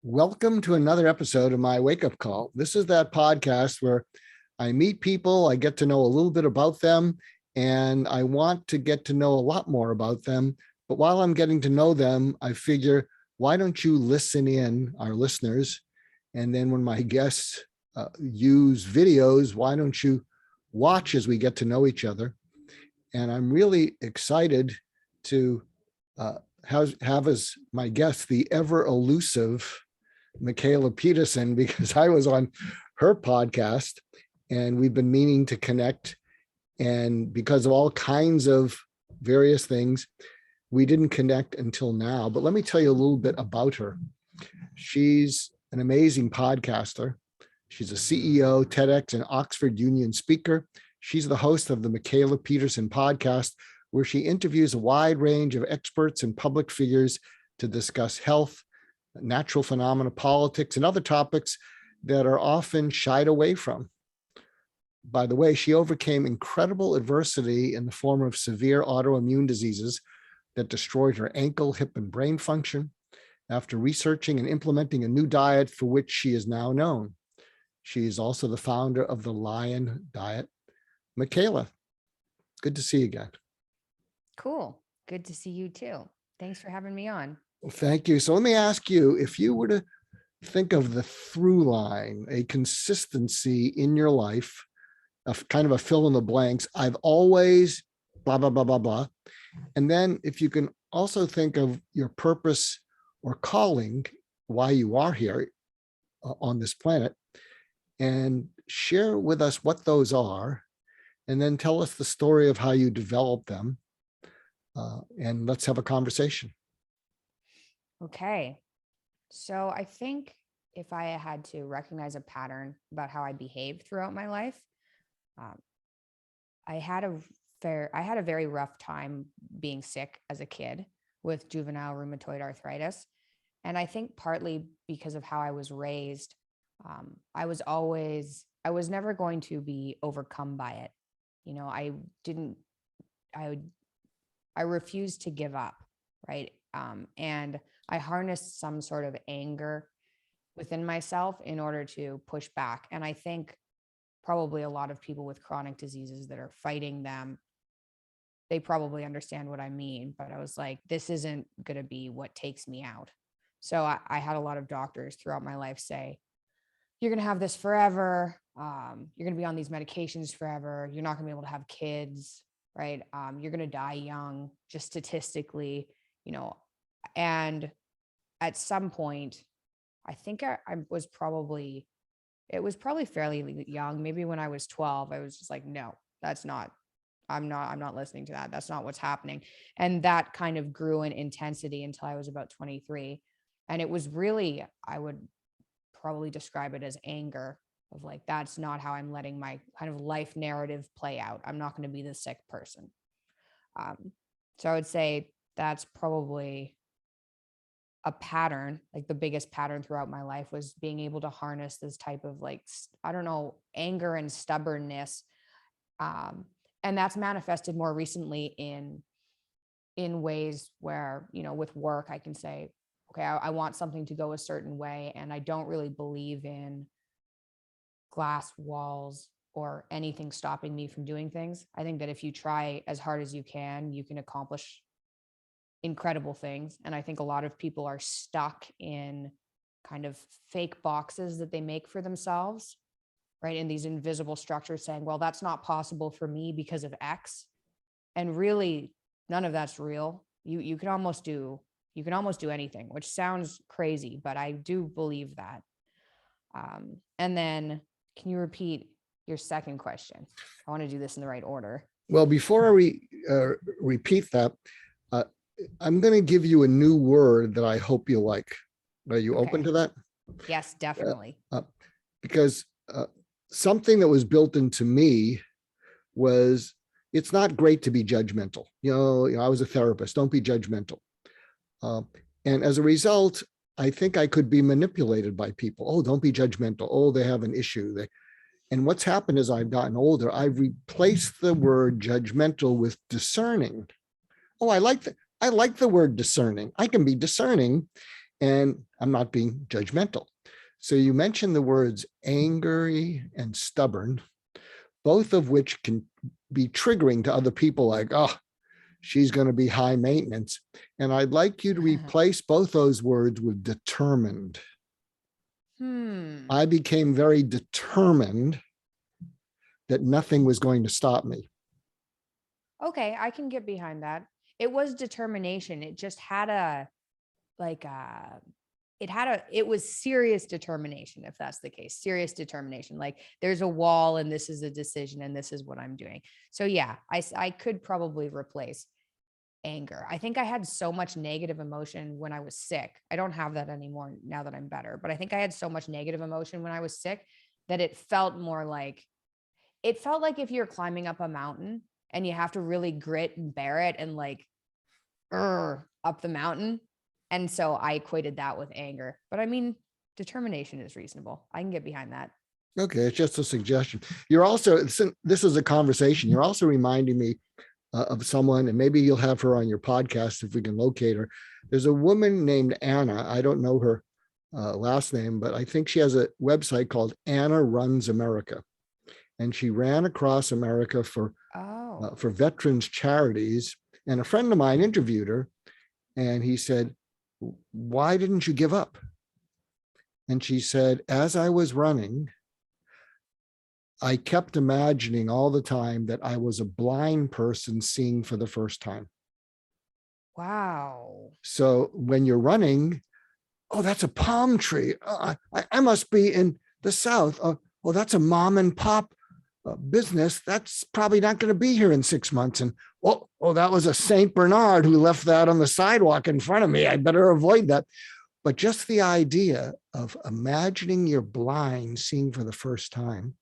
Welcome to another episode of My Wake Up Call. This is that podcast where I meet people, I get to know a little bit about them, and I want to get to know a lot more about them. But while I'm getting to know them, I figure, why don't you listen in, our listeners? And then when my guests use videos, why don't you watch as we get to know each other? And I'm really excited to have as my guest the ever elusive Mikhaila Peterson, because I was on her podcast and we've been meaning to connect. And because of all kinds of various things, we didn't connect until now. But let me tell you a little bit about her. She's an amazing podcaster. She's a CEO, TEDx, and Oxford Union speaker. She's the host of the Mikhaila Peterson podcast, where she interviews a wide range of experts and public figures to discuss health, natural phenomena, politics, and other topics that are often shied away from. By the way, she overcame incredible adversity in the form of severe autoimmune diseases that destroyed her ankle, hip, and brain function after researching and implementing a new diet for which she is now known. She is also the founder of the Lion Diet. Mikhaila, good to see you again. Cool. Good to see you too. Thanks for having me on. Well, thank you. So let me ask you, if you were to think of the through line, a consistency in your life, kind of a fill in the blanks, I've always blah, blah, blah, blah, blah. And then if you can also think of your purpose or calling, why you are here on this planet, and share with us what those are, and then tell us the story of how you developed them. And let's have a conversation. Okay. So I think if I had to recognize a pattern about how I behaved throughout my life, I had a very rough time being sick as a kid with juvenile rheumatoid arthritis. And I think partly because of how I was raised, I was never going to be overcome by it. You know, I refused to give up, right? And I harnessed some sort of anger within myself in order to push back. And I think probably a lot of people with chronic diseases that are fighting them, they probably understand what I mean. But I was like, this isn't going to be what takes me out. So I had a lot of doctors throughout my life say, you're going to have this forever. You're going to be on these medications forever. You're not going to be able to have kids, right? You're going to die young, just statistically, you know. And at some point, I think it was probably fairly young. Maybe when I was 12, I was just like, no, I'm not listening to that. That's not what's happening. And that kind of grew in intensity until I was about 23. And it was really, I would probably describe it as anger of like, that's not how I'm letting my kind of life narrative play out. I'm not going to be the sick person. So I would say that's probably a pattern. Like the biggest pattern throughout my life was being able to harness this type of like, I don't know, anger and stubbornness. And that's manifested more recently in ways where, you know, with work, I can say, okay, I want something to go a certain way. And I don't really believe in glass walls or anything stopping me from doing things. I think that if you try as hard as you can accomplish incredible things. And I think a lot of people are stuck in kind of fake boxes that they make for themselves, right? In these invisible structures saying, well, that's not possible for me because of X. And really, none of that's real. You can almost do anything, which sounds crazy, but I do believe that. And then can you repeat your second question? I want to do this in the right order. Well, before we repeat that, I'm going to give you a new word that I hope you like. Are you open to that? Yes, definitely. Because something that was built into me was, it's not great to be judgmental. You know, I was a therapist. Don't be judgmental. And as a result, I think I could be manipulated by people. Oh, don't be judgmental. Oh, they have an issue. And what's happened as I've gotten older, I've replaced the word judgmental with discerning. Oh, I like the word discerning. I can be discerning. And I'm not being judgmental. So you mentioned the words angry and stubborn, both of which can be triggering to other people, like, oh, she's going to be high maintenance. And I'd like you to replace both those words with determined. I became very determined that nothing was going to stop me. Okay, I can get behind that. It was determination. It just had it was serious determination, if that's the case. Serious determination. Like there's a wall and this is a decision and this is what I'm doing. So yeah, I could probably replace anger. I think I had so much negative emotion when I was sick. I don't have that anymore now that I'm better, but I think I had so much negative emotion when I was sick that it felt like if you're climbing up a mountain and you have to really grit and bear it and like up the mountain. And so I equated that with anger. But I mean, determination is reasonable. I can get behind that. Okay, it's just a suggestion. You're also, this is a conversation. You're also reminding me of someone, and maybe you'll have her on your podcast if we can locate her. There's a woman named Anna. I don't know her last name, but I think she has a website called Anna Runs America. And she ran across America for veterans charities. And a friend of mine interviewed her, and he said, why didn't you give up? And she said, as I was running, I kept imagining all the time that I was a blind person seeing for the first time. Wow. So when you're running, oh, that's a palm tree. I must be in the South. Oh, that's a mom and pop business. That's probably not going to be here in 6 months. And that was a Saint Bernard who left that on the sidewalk in front of me. I better avoid that. But just the idea of imagining you're blind, seeing for the first time.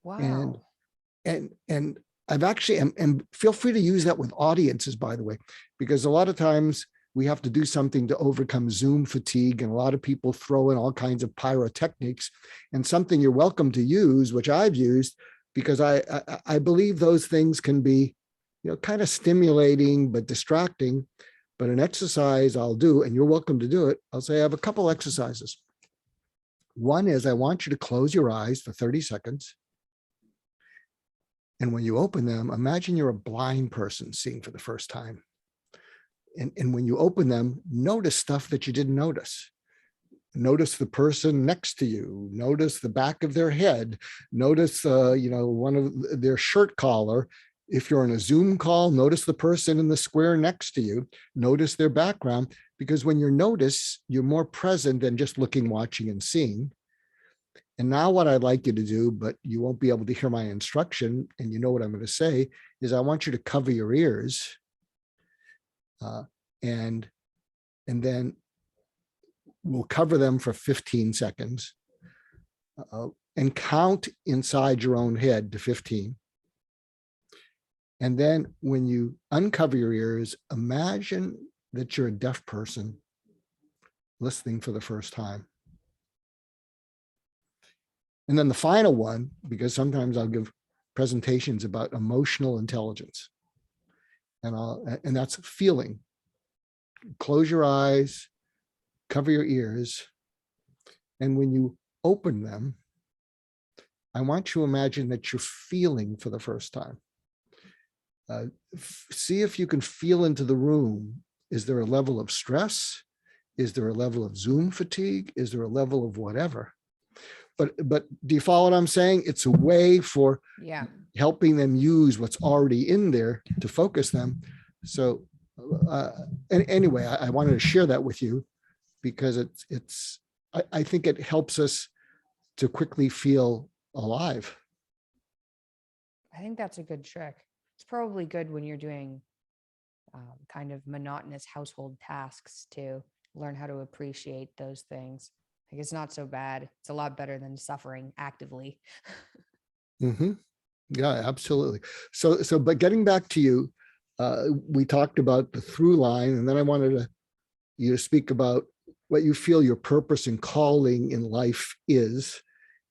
Wow. And I've actually, and feel free to use that with audiences, by the way, because a lot of times we have to do something to overcome Zoom fatigue, and a lot of people throw in all kinds of pyrotechnics, and something you're welcome to use, which I've used, because I believe those things can be, kind of stimulating but distracting. But an exercise I'll do, and you're welcome to do it. I'll say I have a couple exercises. One is I want you to close your eyes for 30 seconds. And when you open them, imagine you're a blind person seeing for the first time. And when you open them, notice stuff that you didn't notice. Notice the person next to you. Notice the back of their head. Notice, one of their shirt collar. If you're on a Zoom call, notice the person in the square next to you. Notice their background, because when you notice, you're more present than just looking, watching, and seeing. And now what I'd like you to do, but you won't be able to hear my instruction, and you know what I'm going to say, is I want you to cover your ears. And then we'll cover them for 15 seconds and count inside your own head to 15. And then when you uncover your ears, imagine that you're a deaf person listening for the first time. And then the final one, because sometimes I'll give presentations about emotional intelligence, and that's feeling. Close your eyes, cover your ears, and when you open them, I want you to imagine that you're feeling for the first time. See if you can feel into the room. Is there a level of stress? Is there a level of Zoom fatigue? Is there a level of whatever? But do you follow what I'm saying? It's a way for helping them use what's already in there to focus them. So anyway, I wanted to share that with you because I think it helps us to quickly feel alive. I think that's a good trick. It's probably good when you're doing kind of monotonous household tasks to learn how to appreciate those things. Like it's not so bad. It's a lot better than suffering actively. Mm-hmm. Yeah, absolutely. So, but getting back to you, we talked about the through line, and then I wanted you to speak about what you feel your purpose and calling in life is,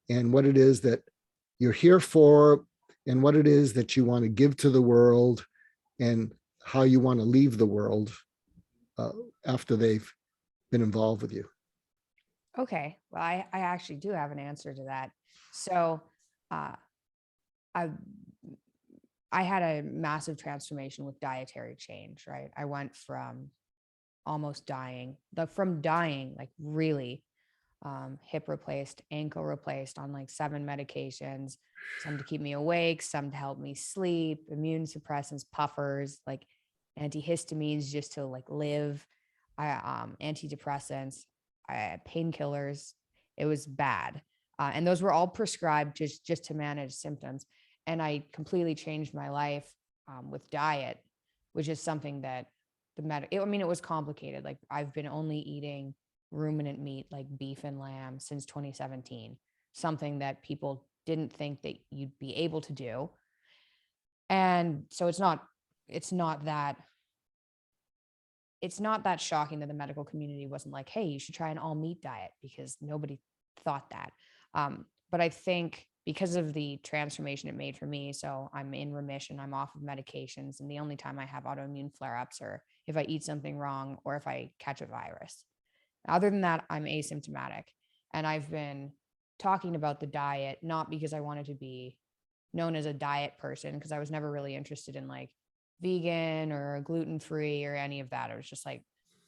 and what it is that you're here for, and what it is that you want to give to the world, and how you want to leave the world after they've been involved with you? Okay. Well, I actually do have an answer to that. So uh, I I had a massive transformation with dietary change, right? I went from almost dying, from dying, like really, hip replaced, ankle replaced on like 7 medications, some to keep me awake, some to help me sleep, immune suppressants, puffers, like antihistamines just to like live, antidepressants, painkillers. It was bad. And those were all prescribed just to manage symptoms. And I completely changed my life with diet, which is something that I mean, it was complicated. Like I've been only eating ruminant meat like beef and lamb since 2017, something that people didn't think that you'd be able to do. And so it's not that shocking that the medical community wasn't like, hey, you should try an all meat diet, because nobody thought that. But I think because of the transformation it made for me, so I'm in remission, I'm off of medications, and the only time I have autoimmune flare-ups are if I eat something wrong or if I catch a virus. Other than that, I'm asymptomatic. And I've been talking about the diet, not because I wanted to be known as a diet person, because I was never really interested in like vegan or gluten-free or any of that. I was just like,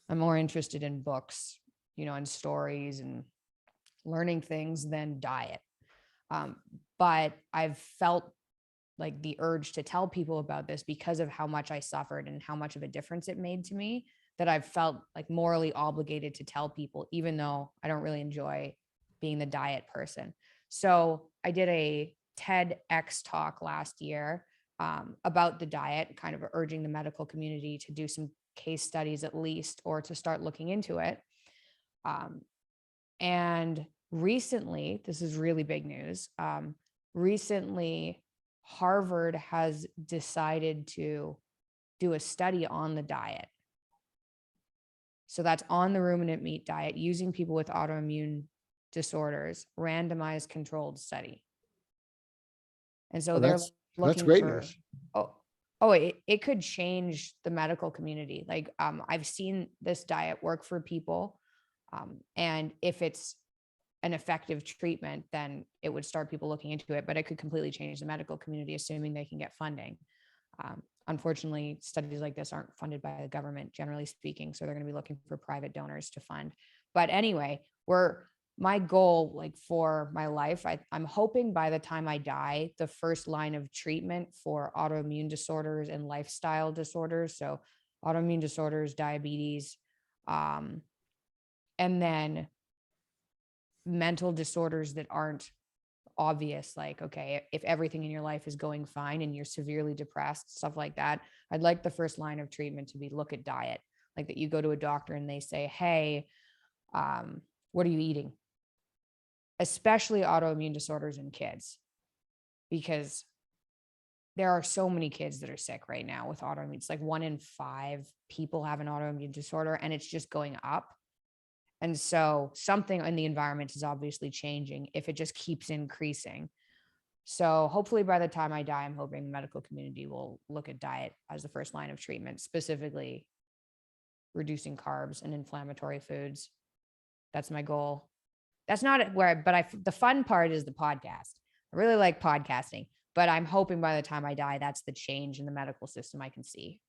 I'm more interested in books, and stories and learning things than diet. But I've felt like the urge to tell people about this because of how much I suffered and how much of a difference it made to me, that I've felt like morally obligated to tell people, even though I don't really enjoy being the diet person. So I did a TEDx talk last year about the diet, kind of urging the medical community to do some case studies at least, or to start looking into it. And recently, this is really big news. Recently, Harvard has decided to do a study on the diet. So that's on the ruminant meat diet, using people with autoimmune disorders, randomized controlled study. And so Oh, they're that's looking great for, news. it could change the medical community. Like I've seen this diet work for people. And if it's an effective treatment, then it would start people looking into it, but it could completely change the medical community, assuming they can get funding. Unfortunately, studies like this aren't funded by the government, generally speaking. So they're going to be looking for private donors to fund. But anyway, my goal, like for my life, I'm hoping by the time I die, the first line of treatment for autoimmune disorders and lifestyle disorders. So autoimmune disorders, diabetes, and then mental disorders that aren't obvious, like, okay, if everything in your life is going fine and you're severely depressed, stuff like that, I'd like the first line of treatment to be look at diet, like that you go to a doctor and they say, hey, what are you eating? Especially autoimmune disorders in kids, because there are so many kids that are sick right now with autoimmune. It's like 1 in 5 people have an autoimmune disorder, and it's just going up. And so something in the environment is obviously changing if it just keeps increasing. So hopefully by the time I die, I'm hoping the medical community will look at diet as the first line of treatment, specifically reducing carbs and inflammatory foods. That's my goal. That's not the fun part is the podcast. I really like podcasting, but I'm hoping by the time I die, that's the change in the medical system I can see.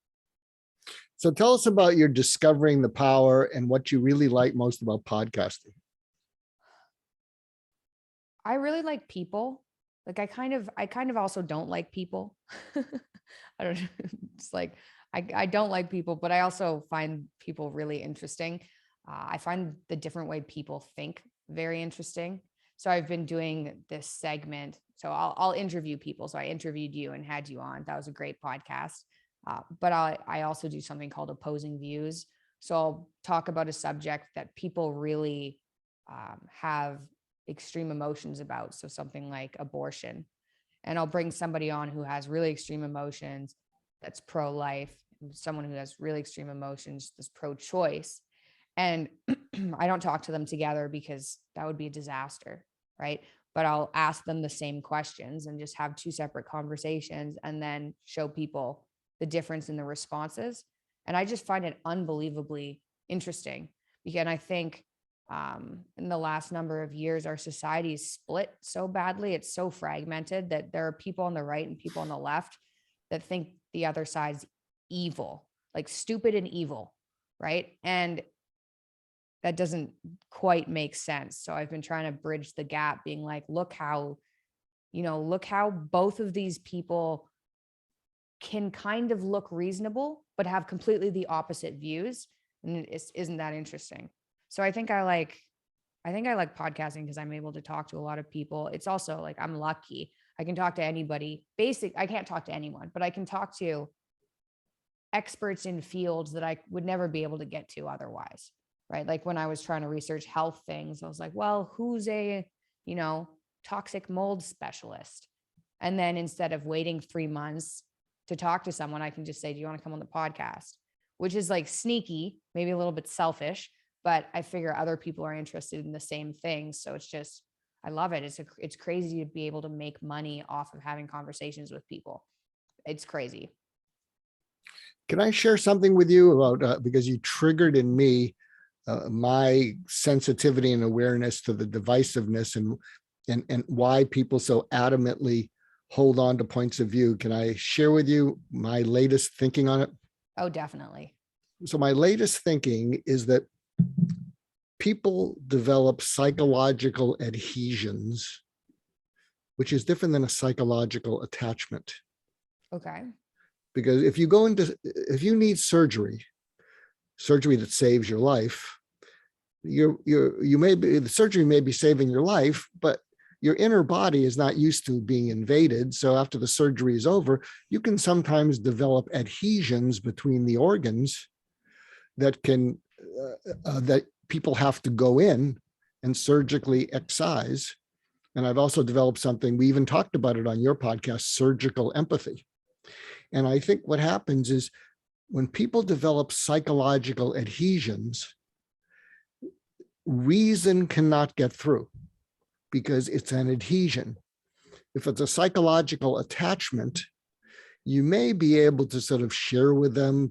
So tell us about your discovering the power and what you really like most about podcasting. I really like people. Like I kind of also don't like people. I don't know. It's like, I don't like people, but I also find people really interesting. I find the different way people think very interesting. So I've been doing this segment. So I'll interview people. So I interviewed you and had you on. That was a great podcast. But I also do something called opposing views. So I'll talk about a subject that people really have extreme emotions about. So something like abortion. And I'll bring somebody on who has really extreme emotions that's pro-life, someone who has really extreme emotions that's pro-choice. And I don't talk to them together because that would be a disaster, right? But I'll ask them the same questions and just have 2 separate conversations and then show people the difference in the responses. And I just find it unbelievably interesting And I think in the last number of years, our society is split so badly. It's so fragmented that there are people on the right and people on the left that think the other side's evil, like stupid and evil, right? And that doesn't quite make sense. So I've been trying to bridge the gap, being like, look how both of these people can kind of look reasonable, but have completely the opposite views. And isn't that interesting? So I think I like podcasting because I'm able to talk to a lot of people. It's also like, I'm lucky. I can talk to anybody. I can't talk to anyone, but I can talk to experts in fields that I would never be able to get to otherwise. Right. Like when I was trying to research health things, I was like, well, who's a, toxic mold specialist? And then instead of waiting 3 months to talk to someone, I can just say, do you want to come on the podcast? Which is like sneaky, maybe a little bit selfish, but I figure other people are interested in the same thing. So it's just, I love it. It's crazy to be able to make money off of having conversations with people. It's crazy. Can I share something with you about, because you triggered in me my sensitivity and awareness to the divisiveness and why people so adamantly hold on to points of view. Can I share with you my latest thinking on it? Oh, definitely. So my latest thinking is that people develop psychological adhesions, which is different than a psychological attachment. Okay. Because if you need surgery that saves your life, the surgery may be saving your life, but your inner body is not used to being invaded. So after the surgery is over, you can sometimes develop adhesions between the organs that that people have to go in and surgically excise. And I've also developed something, we even talked about it on your podcast, surgical empathy. And I think what happens is when people develop psychological adhesions, reason cannot get through because it's an adhesion. If it's a psychological attachment, you may be able to sort of share with them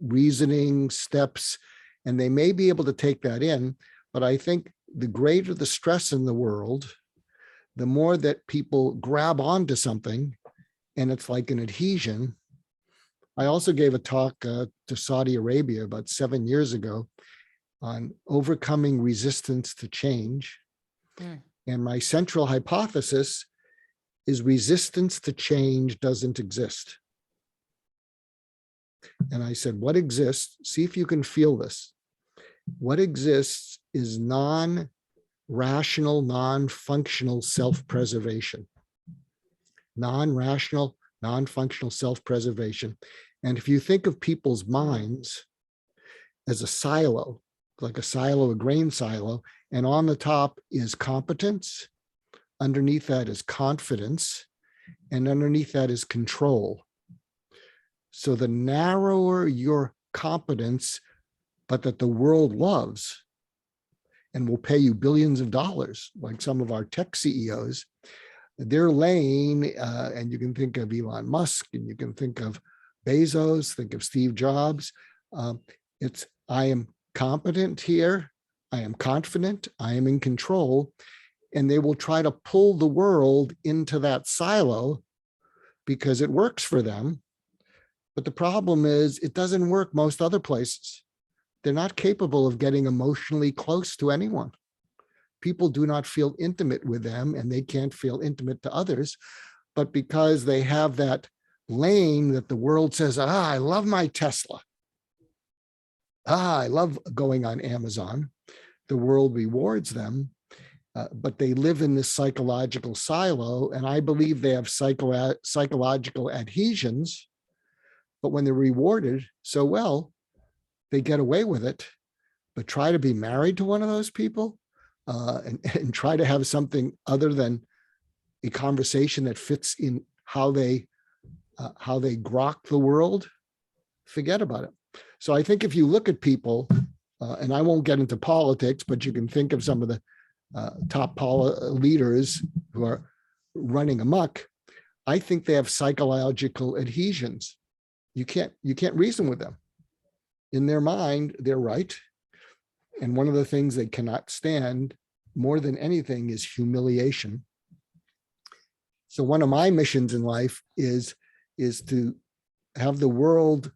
reasoning steps, and they may be able to take that in. But I think the greater the stress in the world, the more that people grab onto something, and it's like an adhesion. I also gave a talk to Saudi Arabia about 7 years ago on overcoming resistance to change. And my central hypothesis is resistance to change doesn't exist. And I said, what exists? See if you can feel this. What exists is non-rational, non-functional self-preservation. Non-rational, non-functional self-preservation. And if you think of people's minds as a silo, like a grain silo, and on the top is competence, underneath that is confidence, and underneath that is control. So the narrower your competence, but that the world loves and will pay you billions of dollars, like some of our tech CEOs, their lane, and you can think of Elon Musk, and you can think of Bezos, think of Steve Jobs. It's, I am competent here, I am confident, I am in control, and they will try to pull the world into that silo because it works for them. But the problem is it doesn't work most other places. They're not capable of getting emotionally close to anyone. People do not feel intimate with them, and they can't feel intimate to others. But because they have that lane that the world says, I love my Tesla. I love going on Amazon. The world rewards them, but they live in this psychological silo. And I believe they have psychological adhesions, but when they're rewarded so well, they get away with it. But try to be married to one of those people and try to have something other than a conversation that fits in how they grok the world, forget about it. So I think if you look at people, and I won't get into politics, but you can think of some of the top leaders who are running amok, I think they have psychological adhesions. You can't reason with them. In their mind, they're right. And one of the things they cannot stand more than anything is humiliation. So one of my missions in life is to have the world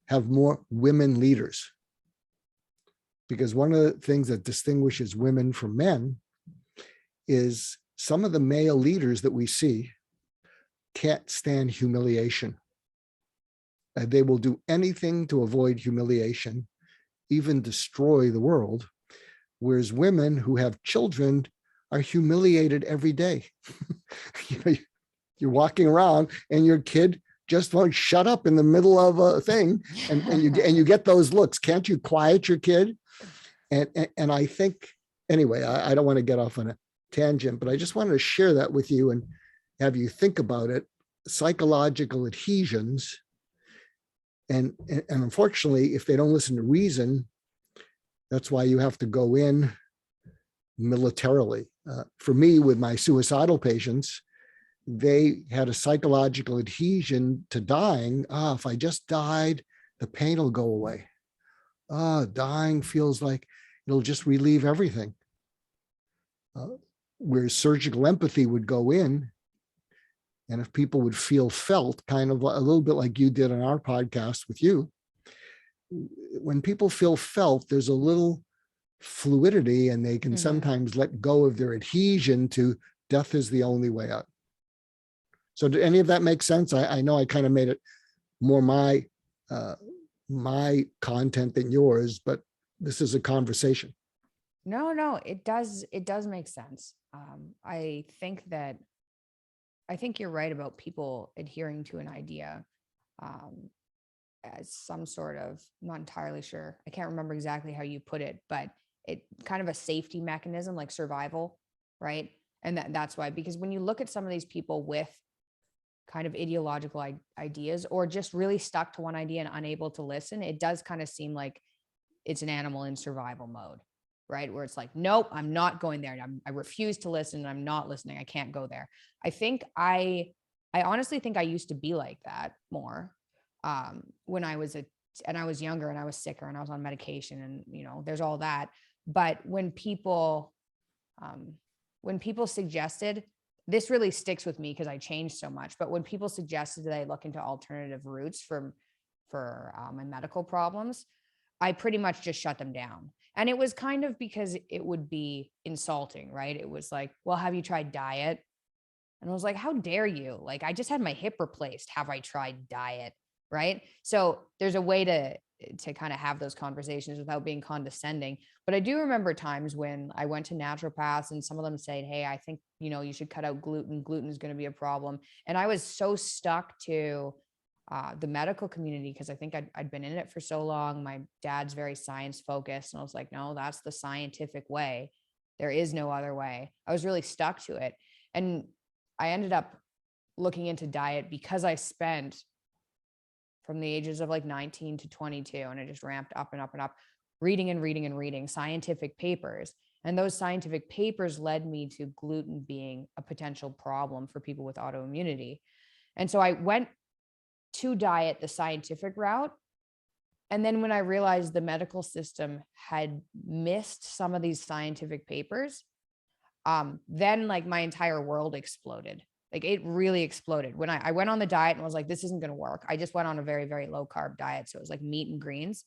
have more women leaders. Because one of the things that distinguishes women from men is some of the male leaders that we see can't stand humiliation. They will do anything to avoid humiliation, even destroy the world. Whereas women who have children are humiliated every day. You're walking around and your kid just won't shut up in the middle of a thing, and you get those looks. Can't you quiet your kid? And I think, anyway, I don't want to get off on a tangent, but I just wanted to share that with you and have you think about it. Psychological adhesions. And unfortunately, if they don't listen to reason, that's why you have to go in militarily. For me, with my suicidal patients, they had a psychological adhesion to dying. If I just died, the pain will go away. Dying feels like it'll just relieve everything. Where surgical empathy would go in, and if people would feel felt, kind of a little bit like you did on our podcast with you, when people feel felt, there's a little fluidity and they can sometimes let go of their adhesion to death is the only way out. So did any of that make sense? I know I kind of made it more my content than yours, but this is a conversation. No, it does make sense. I think you're right about people adhering to an idea as some sort of, I'm not entirely sure. I can't remember exactly how you put it, but it kind of a safety mechanism, like survival, right? And that's why, because when you look at some of these people with kind of ideological ideas, or just really stuck to one idea and unable to listen, it does kind of seem like it's an animal in survival mode, right? Where it's like, nope, I'm not going there. I refuse to listen. And I'm not listening. I can't go there. I honestly think I used to be like that more when I was younger and I was sicker and I was on medication, and there's all that. But when people suggested, this really sticks with me because I changed so much. But when people suggested that I look into alternative routes for my medical problems, I pretty much just shut them down. And it was kind of because it would be insulting, right? It was like, well, have you tried diet? And I was like, how dare you? Like, I just had my hip replaced. Have I tried diet? Right. So there's a way to kind of have those conversations without being condescending. But I do remember times when I went to naturopaths and some of them said, hey, I think, you should cut out gluten. Gluten is going to be a problem. And I was so stuck to the medical community because I think I'd been in it for so long. My dad's very science focused. And I was like, no, that's the scientific way. There is no other way. I was really stuck to it. And I ended up looking into diet because I spent from the ages of like 19 to 22, and it just ramped up and up and up, reading and reading and reading scientific papers. And those scientific papers led me to gluten being a potential problem for people with autoimmunity. And so I went to diet the scientific route. And then when I realized the medical system had missed some of these scientific papers, then like my entire world exploded. Like it really exploded when I went on the diet and was like, this isn't going to work. I just went on a very, very low carb diet. So it was like meat and greens.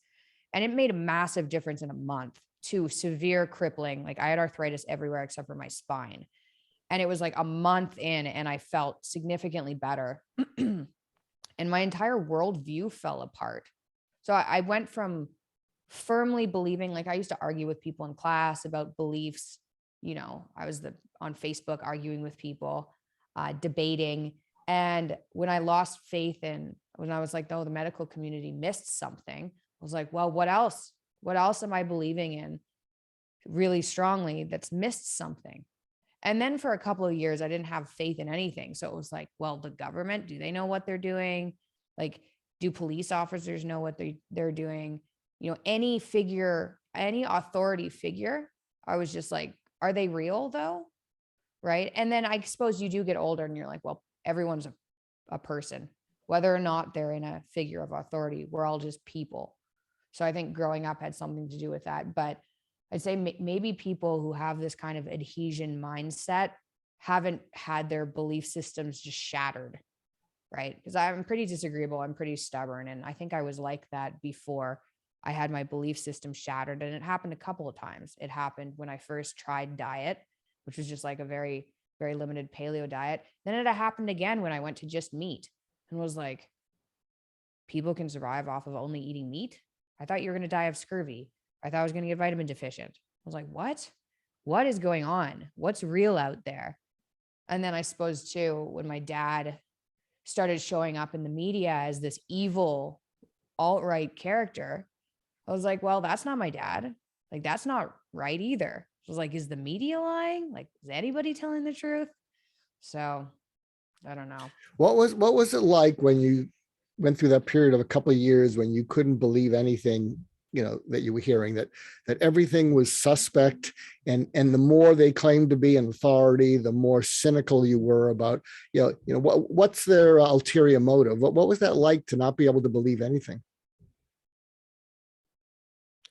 And it made a massive difference in a month to severe crippling. Like I had arthritis everywhere except for my spine. And it was like a month in and I felt significantly better. And my entire worldview fell apart. So I went from firmly believing, like I used to argue with people in class about beliefs. I was on Facebook arguing with people, debating. And when I lost faith when I was like, oh, the medical community missed something, I was like, well, what else? What else am I believing in really strongly that's missed something? And then for a couple of years, I didn't have faith in anything. So it was like, well, the government, do they know what they're doing? Like, do police officers know what they're doing? Any figure, any authority figure, I was just like, are they real though? Right. And then I suppose you do get older and you're like, well, everyone's a person, whether or not they're in a figure of authority. We're all just people. So I think growing up had something to do with that. But I'd say maybe people who have this kind of adhesion mindset haven't had their belief systems just shattered, right? Because I'm pretty disagreeable, I'm pretty stubborn, and I think I was like that before I had my belief system shattered. And it happened a couple of times. It happened when I first tried diet, which was just like a very, very limited paleo diet. Then it happened again when I went to just meat and was like, people can survive off of only eating meat? I thought you were going to die of scurvy. I thought I was going to get vitamin deficient. I was like, what? What is going on? What's real out there? And then I suppose too, when my dad started showing up in the media as this evil alt-right character, I was like, well, that's not my dad. Like, that's not right either. I was like, is the media lying? Like, is anybody telling the truth? So I don't know. What was it like when you went through that period of a couple of years when you couldn't believe anything, that you were hearing, that everything was suspect, and the more they claimed to be an authority, the more cynical you were about, what's their ulterior motive? What was that like to not be able to believe anything?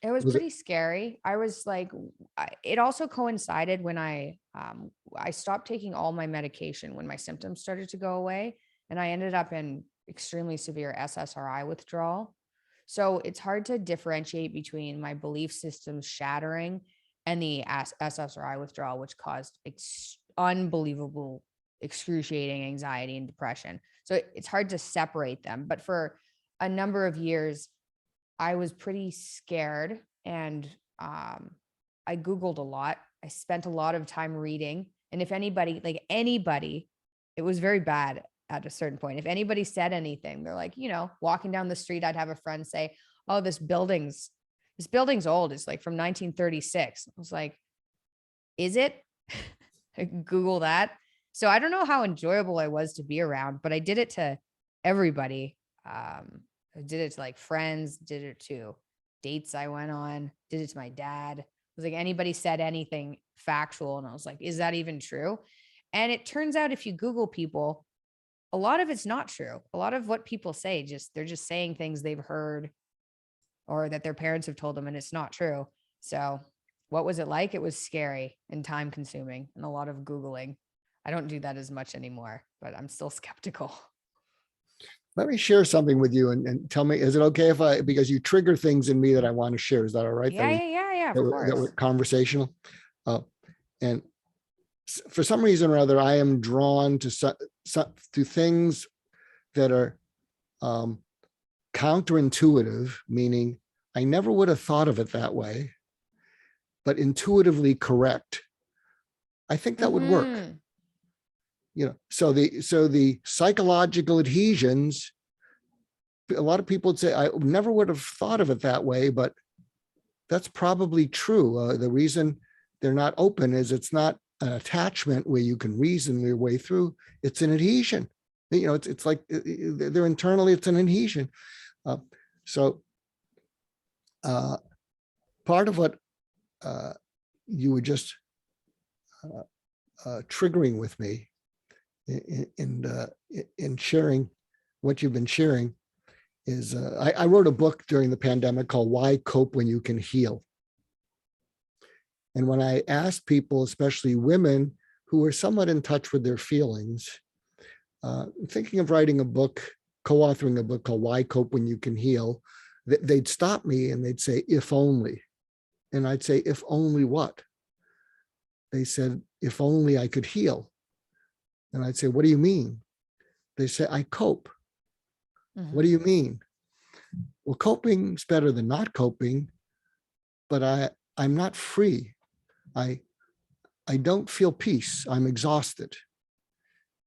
It was pretty scary. I was like, it also coincided when I stopped taking all my medication when my symptoms started to go away, and I ended up in extremely severe SSRI withdrawal. So it's hard to differentiate between my belief systems shattering and the SSRI withdrawal, which caused unbelievable, excruciating anxiety and depression. So it's hard to separate them. But for a number of years, I was pretty scared, and I Googled a lot. I spent a lot of time reading. And if anybody, it was very bad at a certain point. If anybody said anything, they're like, walking down the street, I'd have a friend say, oh, this building's old. It's like from 1936. I was like, is it? Google that. So I don't know how enjoyable I was to be around, but I did it to everybody. I did it to like friends, did it to dates I went on, did it to my dad. It was like anybody said anything factual, and I was like, is that even true? And it turns out if you Google people, a lot of it's not true. A lot of what people say, they're just saying things they've heard or that their parents have told them, and it's not true. So what was it like? It was scary and time consuming and a lot of Googling. I don't do that as much anymore, but I'm still skeptical. Let me share something with you and tell me, is it okay because you trigger things in me that I want to share. Is that all right? Yeah, of course. That we're conversational. And for some reason or other, I am drawn to things that are counterintuitive, meaning I never would have thought of it that way, but intuitively correct. I think that would work. So the psychological adhesions, a lot of people would say, I never would have thought of it that way, but that's probably true. The reason they're not open is it's not an attachment where you can reason your way through. It's an adhesion. It's like they're internally, it's an adhesion. So part of what you were just triggering with me in sharing what you've been sharing is I wrote a book during the pandemic called Why Cope When You Can Heal. And when I asked people, especially women who were somewhat in touch with their feelings, thinking of writing a book, co-authoring a book called Why Cope When You Can Heal, they'd stop me and they'd say, if only. And I'd say, if only what? They said, if only I could heal. And I'd say, what do you mean? They say, I cope. What do you mean? Well, coping's better than not coping, but I'm not free. I don't feel peace. I'm exhausted.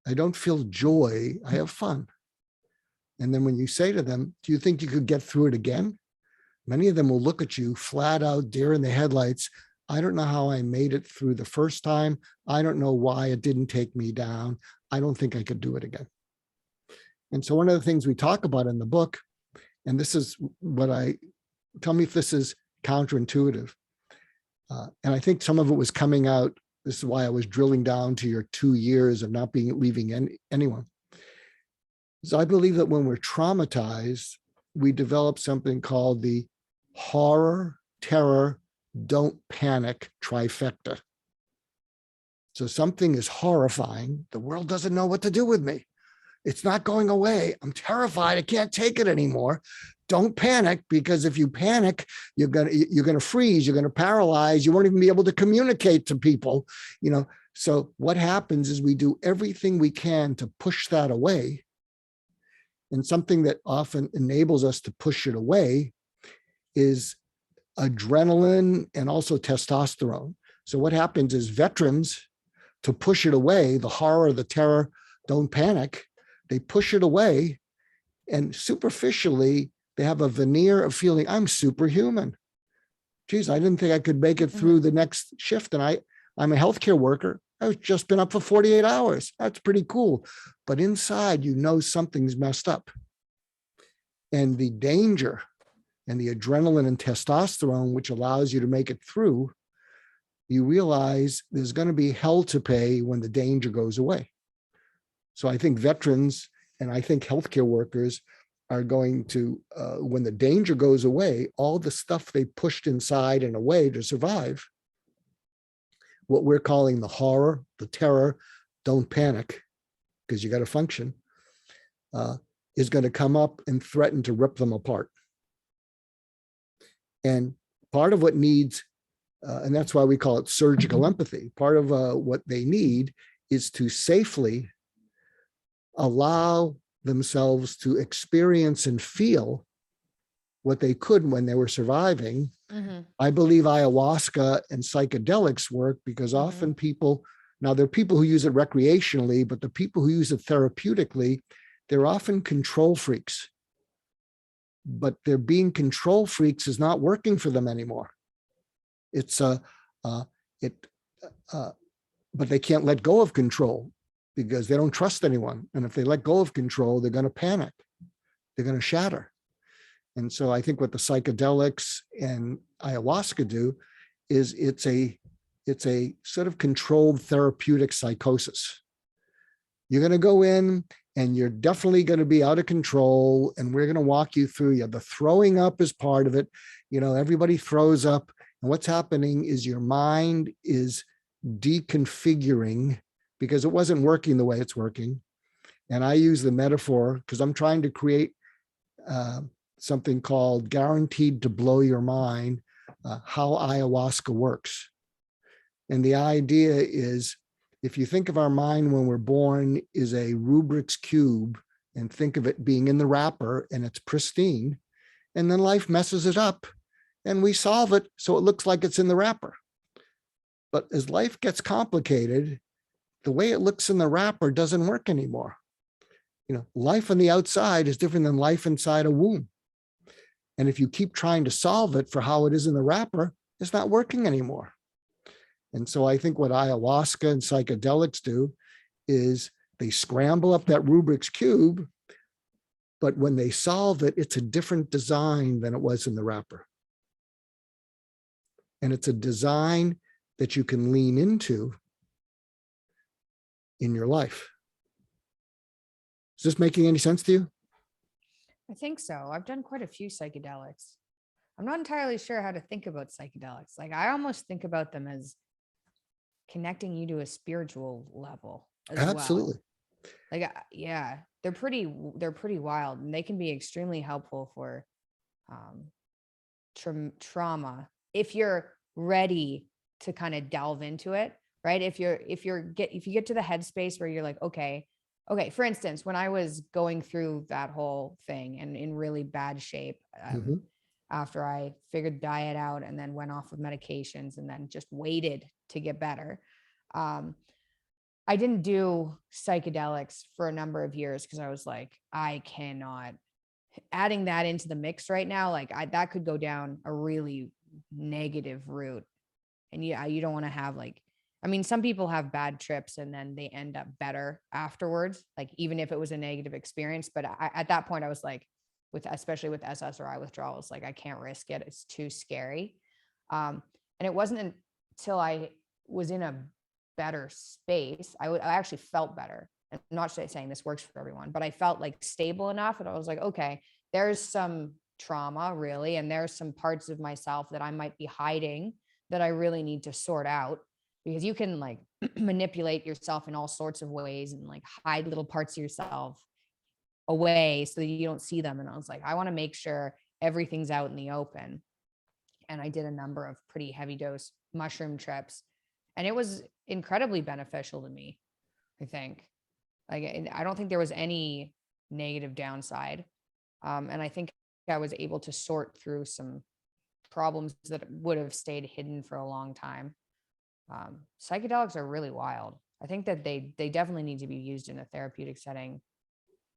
I don't feel joy. I have fun. And then when you say to them, do you think you could get through it again? Many of them will look at you flat out, deer in the headlights. I don't know how I made it through the first time. I don't know why it didn't take me down. I don't think I could do it again. And so one of the things we talk about in the book, and this is what tell me if this is counterintuitive. And I think some of it was coming out. This is why I was drilling down to your 2 years of not leaving anyone. So I believe that when we're traumatized, we develop something called the horror, terror, don't panic trifecta. So something is horrifying. The world doesn't know what to do with me. It's not going away. I'm terrified. I can't take it anymore. Don't panic, because if you panic, you're gonna freeze. You're gonna paralyze. You won't even be able to communicate to people. So what happens is we do everything we can to push that away. And something that often enables us to push it away is adrenaline and also testosterone. So what happens is veterans, to push it away, the horror, the terror, don't panic, they push it away, and superficially they have a veneer of feeling, I'm superhuman. Geez, I didn't think I could make it through the next shift. And I'm a healthcare worker. I've just been up for 48 hours. That's pretty cool. But inside, something's messed up. And the danger and the adrenaline and testosterone, which allows you to make it through, you realize there's going to be hell to pay when the danger goes away. So I think veterans and I think healthcare workers are going to, when the danger goes away, all the stuff they pushed inside and away to survive, what we're calling the horror, the terror, don't panic, because you got to function, is going to come up and threaten to rip them apart. And part of what needs, and that's why we call it surgical empathy, part of what they need is to safely allow themselves to experience and feel what they could when they were surviving. Mm-hmm. I believe ayahuasca and psychedelics work because often people, now there are people who use it recreationally, but the people who use it therapeutically, they're often control freaks. But their being control freaks is not working for them anymore. But they can't let go of control because they don't trust anyone. And if they let go of control, they're going to panic. They're going to shatter. And so I think what the psychedelics and ayahuasca do is it's a sort of controlled therapeutic psychosis. You're going to go in and you're definitely going to be out of control. And we're going to walk you through. The throwing up is part of it. Everybody throws up. And what's happening is your mind is deconfiguring because it wasn't working the way it's working. And I use the metaphor because I'm trying to create something called guaranteed to blow your mind, how ayahuasca works. And the idea is, if you think of our mind when we're born is a Rubik's Cube and think of it being in the wrapper and it's pristine, and then life messes it up and we solve it so it looks like it's in the wrapper. But as life gets complicated, the way it looks in the wrapper doesn't work anymore. Life on the outside is different than life inside a womb. And if you keep trying to solve it for how it is in the wrapper, it's not working anymore. And so I think what ayahuasca and psychedelics do is they scramble up that Rubik's Cube, but when they solve it, it's a different design than it was in the wrapper. And it's a design that you can lean into in your life. Is this making any sense to you? I think so. I've done quite a few psychedelics. I'm not entirely sure how to think about psychedelics. Like I almost think about them as connecting you to a spiritual level as Absolutely. Well. Like, yeah, they're pretty wild, and they can be extremely helpful for trauma if you're ready to kind of delve into it, right? If you get to the headspace where you're like, okay, for instance, when I was going through that whole thing and in really bad shape, after I figured diet out and then went off with medications and then just waited to get better. I didn't do psychedelics for a number of years because I was like, I cannot, adding that into the mix right now, like that could go down a really negative route. And you don't want to have some people have bad trips and then they end up better afterwards, like even if it was a negative experience. But at that point I was like, especially with SSRI withdrawal, I was like, I can't risk it. It's too scary. And it wasn't until I was in a better space, I actually felt better. And I'm not saying this works for everyone, but I felt like stable enough. And I was like, okay, there's some trauma really. And there's some parts of myself that I might be hiding that I really need to sort out, because you can like manipulate yourself in all sorts of ways and like hide little parts of yourself away so that you don't see them. And I was like, I want to make sure everything's out in the open. And I did a number of pretty heavy dose mushroom trips, and it was incredibly beneficial to me. I think, like, I don't think there was any negative downside. And I think I was able to sort through some problems that would have stayed hidden for a long time. Psychedelics are really wild. I think that they definitely need to be used in a therapeutic setting.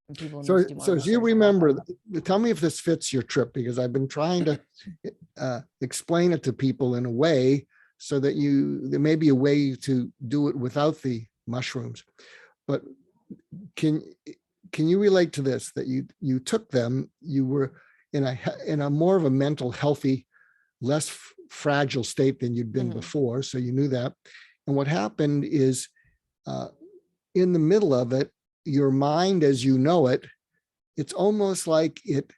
And people need to do more So as you research about remember, them. tell me if this fits your trip, because I've been trying to explain it to people in a way so that there may be a way to do it without the mushrooms. But can you relate to this, that you took them, you were in a more of a mental healthy, less fragile state than you'd been before, so you knew that. And what happened is in the middle of it, your mind as you know it, it's almost like it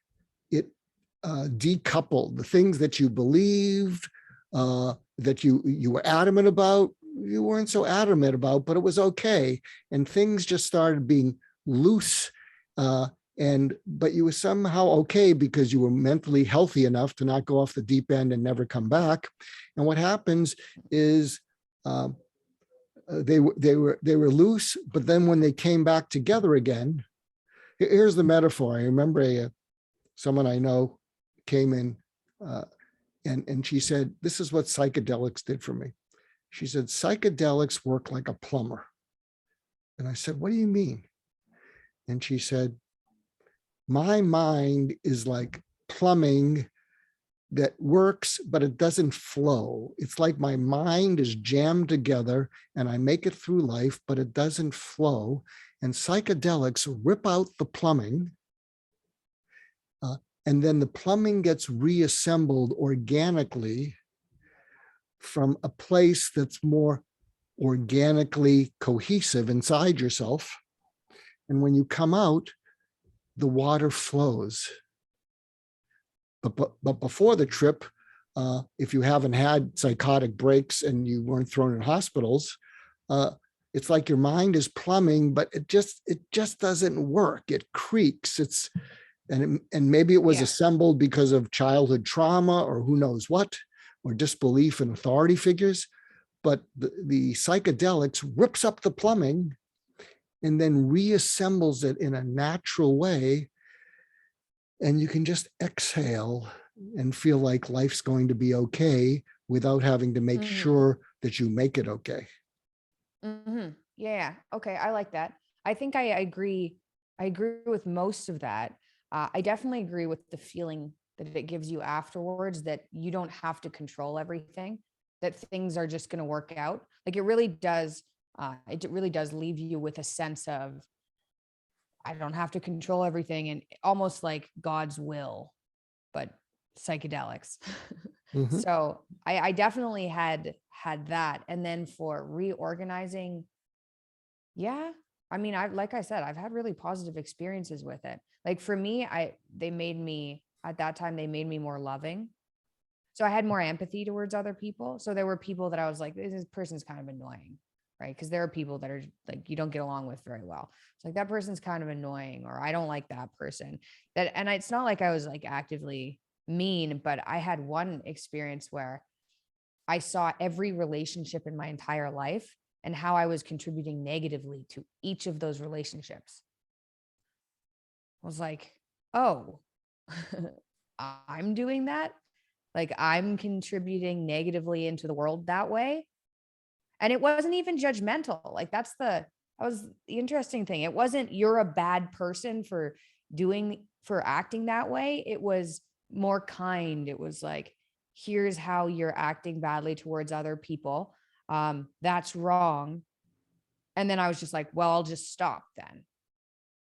decoupled the things that you believed, that you were adamant about, you weren't so adamant about, but it was okay. And things just started being loose. But you were somehow okay because you were mentally healthy enough to not go off the deep end and never come back. And what happens is they were loose, but then when they came back together again, here's the metaphor. I remember someone I know came in and she said, this is what psychedelics did for me. She said, psychedelics work like a plumber. And I said, what do you mean? And she said, my mind is like plumbing that works, but it doesn't flow. It's like my mind is jammed together and I make it through life, but it doesn't flow. And psychedelics rip out the plumbing. And then the plumbing gets reassembled organically from a place that's more organically cohesive inside yourself. And when you come out, the water flows. But before the trip, if you haven't had psychotic breaks and you weren't thrown in hospitals, it's like your mind is plumbing, but it just doesn't work. It creaks. And maybe it was assembled because of childhood trauma or who knows what, or disbelief in authority figures. But the psychedelics rips up the plumbing and then reassembles it in a natural way. And you can just exhale and feel like life's going to be okay without having to make sure that you make it okay. Yeah. Okay. I like that. I think I agree. I agree with most of that. I definitely agree with the feeling that it gives you afterwards, that you don't have to control everything, that things are just going to work out. Like it really does. It really does leave you with a sense of, I don't have to control everything, and almost like God's will, but psychedelics. So I definitely had that. And then for reorganizing, I mean, like I said, I've had really positive experiences with it. Like for me, they made me more loving. So I had more empathy towards other people. So there were people that I was like, this person's kind of annoying, right? Because there are people that are like, you don't get along with very well. It's like, that person's kind of annoying, or I don't like that person. And it's not like I was like actively mean, but I had one experience where I saw every relationship in my entire life and how I was contributing negatively to each of those relationships. I was like, oh, I'm doing that. Like I'm contributing negatively into the world that way. And it wasn't even judgmental. Like that was the interesting thing. It wasn't, you're a bad person for acting that way. It was more kind. It was like, here's how you're acting badly towards other people. That's wrong. And then I was just like, well, I'll just stop then.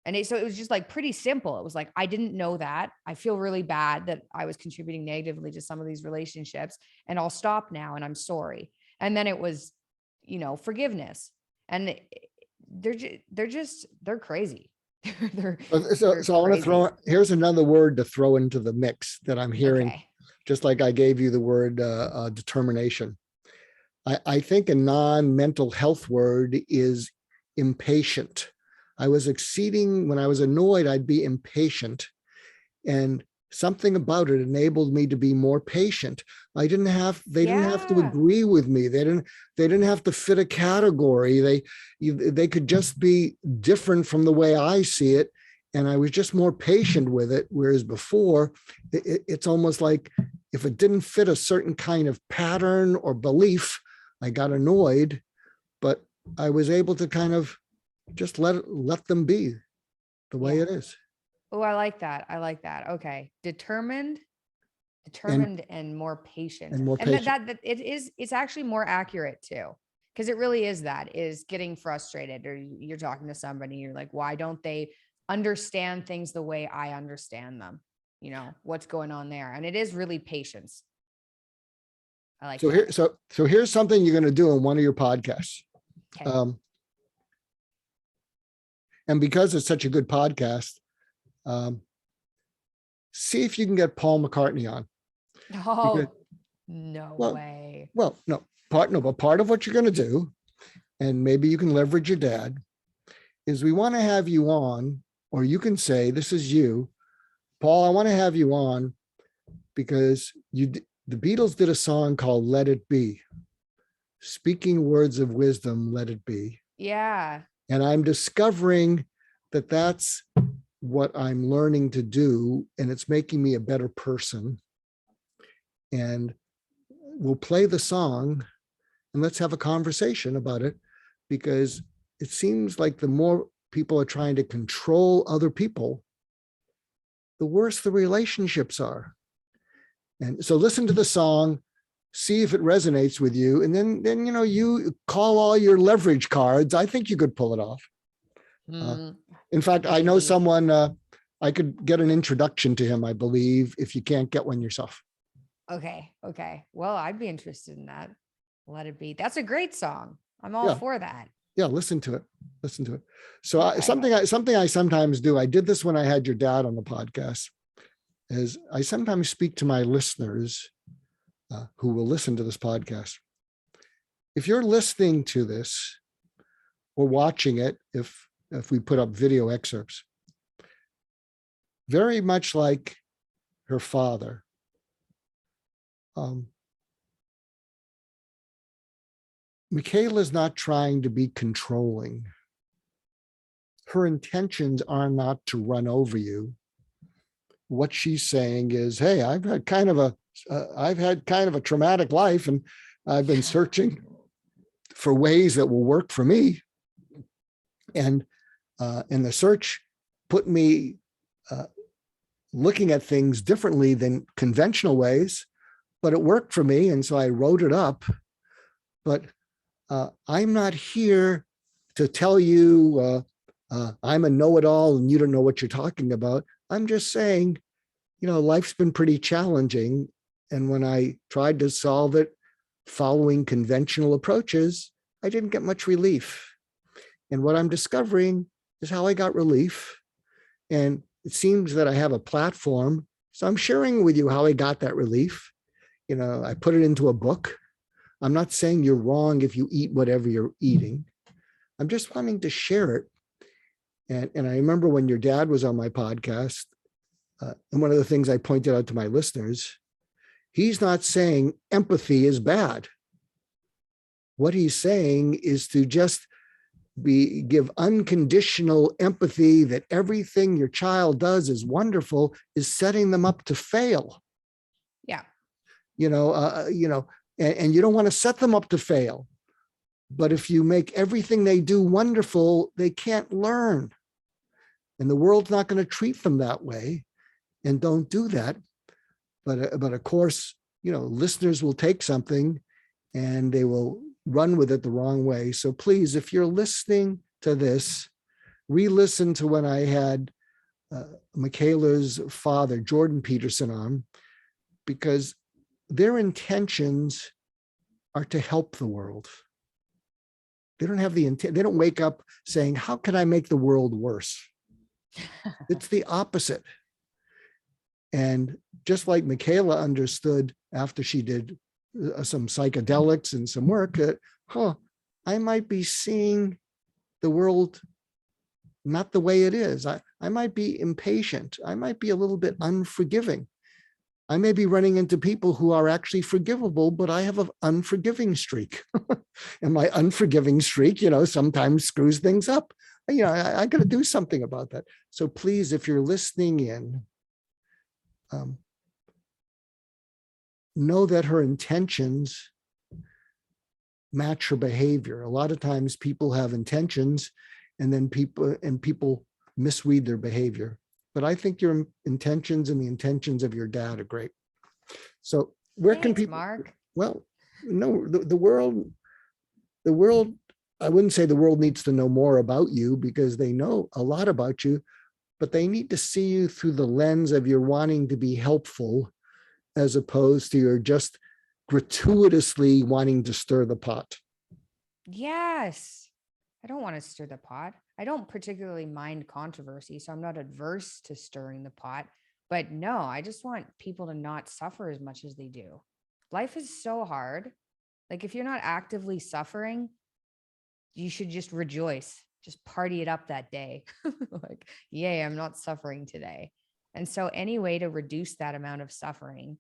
And so it was just like pretty simple. It was like, I didn't know that. I feel really bad that I was contributing negatively to some of these relationships, and I'll stop now and I'm sorry. And then it was, forgiveness. And they're crazy. So I want to here's another word to throw into the mix that I'm hearing. Okay. just like I gave you the word determination. I think a non-mental health word is impatient. I was exceeding, when I was annoyed, I'd be impatient. And something about it enabled me to be more patient. They didn't have to Yeah. agree with me. They didn't have to fit a category. They could just be different from the way I see it. And I was just more patient with it. Whereas before, it's almost like if it didn't fit a certain kind of pattern or belief, I got annoyed, but I was able to kind of just let them be the way Yeah. it is. Oh, I like that. I like that. Okay. Determined and more patient. And more And patient. that it's actually more accurate too. Because it really is getting frustrated, or you're talking to somebody, you're like, why don't they understand things the way I understand them? You know, what's going on there? And it is really patience. I like So that. here's something you're going to do in one of your podcasts. Okay. And because it's such a good podcast, see if you can get Paul McCartney on. Oh, Because, no well, way. well, no, but part of what you're going to do, and maybe you can leverage your dad, is we want to have you on, or you can say, this is you, Paul, I want to have you on because the Beatles did a song called Let It Be. Speaking words of wisdom, let it be. Yeah. And I'm discovering that that's what I'm learning to do, and it's making me a better person. And we'll play the song and let's have a conversation about it, because it seems like the more people are trying to control other people, the worse the relationships are. And so listen to the song, see if it resonates with you, and then you call all your leverage cards. I think you could pull it off. In fact, I know someone, I could get an introduction to him, I believe, if you can't get one yourself. Okay. Well, I'd be interested in that. Let It Be. That's a great song. I'm all for that. Yeah, listen to it. So something I sometimes do, I did this when I had your dad on the podcast, is I sometimes speak to my listeners who will listen to this podcast. If you're listening to this or watching it, if we put up video excerpts, very much like her father, Mikhaila is not trying to be controlling. Her intentions are not to run over you. What she's saying is, hey, I've had kind of a traumatic life, and I've been searching for ways that will work for me. And the search put me looking at things differently than conventional ways, but it worked for me. And so I wrote it up. But I'm not here to tell you I'm a know-it-all and you don't know what you're talking about. I'm just saying, life's been pretty challenging. And when I tried to solve it following conventional approaches, I didn't get much relief. And what I'm discovering is how I got relief. And it seems that I have a platform. So I'm sharing with you how I got that relief. I put it into a book. I'm not saying you're wrong if you eat whatever you're eating. I'm just wanting to share it. And I remember when your dad was on my podcast, and one of the things I pointed out to my listeners, he's not saying empathy is bad. What he's saying is to just give unconditional empathy, that everything your child does is wonderful, is setting them up to fail. Yeah. And you don't want to set them up to fail. But if you make everything they do wonderful, they can't learn. And the world's not going to treat them that way. And don't do that. But of course, listeners will take something and they will run with it the wrong way. So please, if you're listening to this, re-listen to when I had Mikhaila's father, Jordan Peterson, on, because their intentions are to help the world. They don't have the intent. They don't wake up saying, how can I make the world worse? It's the opposite. And just like Mikhaila understood after she did some psychedelics and some work that, I might be seeing the world not the way it is. I might be impatient. I might be a little bit unforgiving. I may be running into people who are actually forgivable, but I have an unforgiving streak. And my unforgiving streak, sometimes screws things up. I got to do something about that. So please, if you're listening in, know that her intentions match her behavior. A lot of times people have intentions and then people misread their behavior. But I think your intentions and the intentions of your dad are great. So where can people, Mark? Well, no, the world, I wouldn't say the world needs to know more about you because they know a lot about you, but they need to see you through the lens of your wanting to be helpful as opposed to your just gratuitously wanting to stir the pot. Yes. I don't want to stir the pot. I don't particularly mind controversy, so I'm not adverse to stirring the pot. But no, I just want people to not suffer as much as they do. Life is so hard. Like if you're not actively suffering, you should just rejoice, just party it up that day. Like, yay, I'm not suffering today. And so any way to reduce that amount of suffering,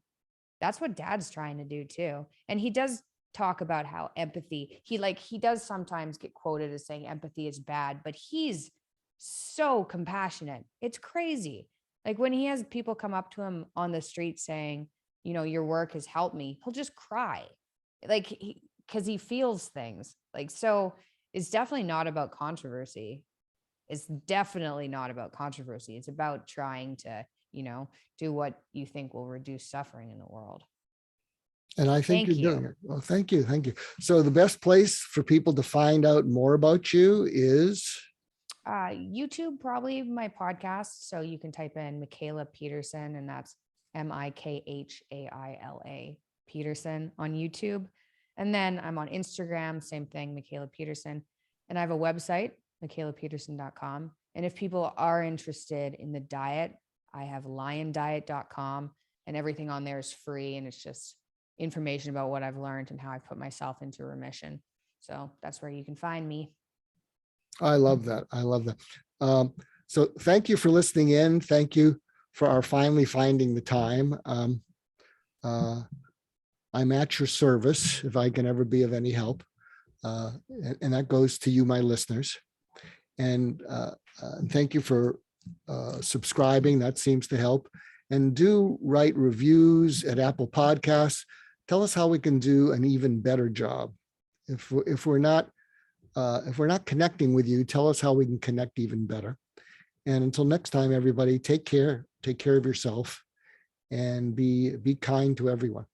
that's what Dad's trying to do too. And he does talk about how empathy, he does sometimes get quoted as saying empathy is bad, but he's so compassionate. It's crazy. Like when he has people come up to him on the street saying, your work has helped me, he'll just cry. Because he feels things. So it's definitely not about controversy. It's definitely not about controversy. It's about trying to, do what you think will reduce suffering in the world. And I think you're doing it. Well, thank you. Thank you. So the best place for people to find out more about you is? YouTube, probably my podcast. So you can type in Mikhaila Peterson, and that's Mikhaila Peterson on YouTube. And then I'm on Instagram, same thing, Mikhaila Peterson. And I have a website, mikhailapeterson.com. And if people are interested in the diet, I have liondiet.com, and everything on there is free. And it's just information about what I've learned and how I've put myself into remission. So that's where you can find me. I love that. I love that. So thank you for listening in. Thank you for our finally finding the time. I'm at your service if I can ever be of any help. And that goes to you, my listeners. And thank you for subscribing. That seems to help. And do write reviews at Apple Podcasts. Tell us how we can do an even better job. If we're not connecting with you, tell us how we can connect even better. And until next time, everybody, take care of yourself, and be kind to everyone.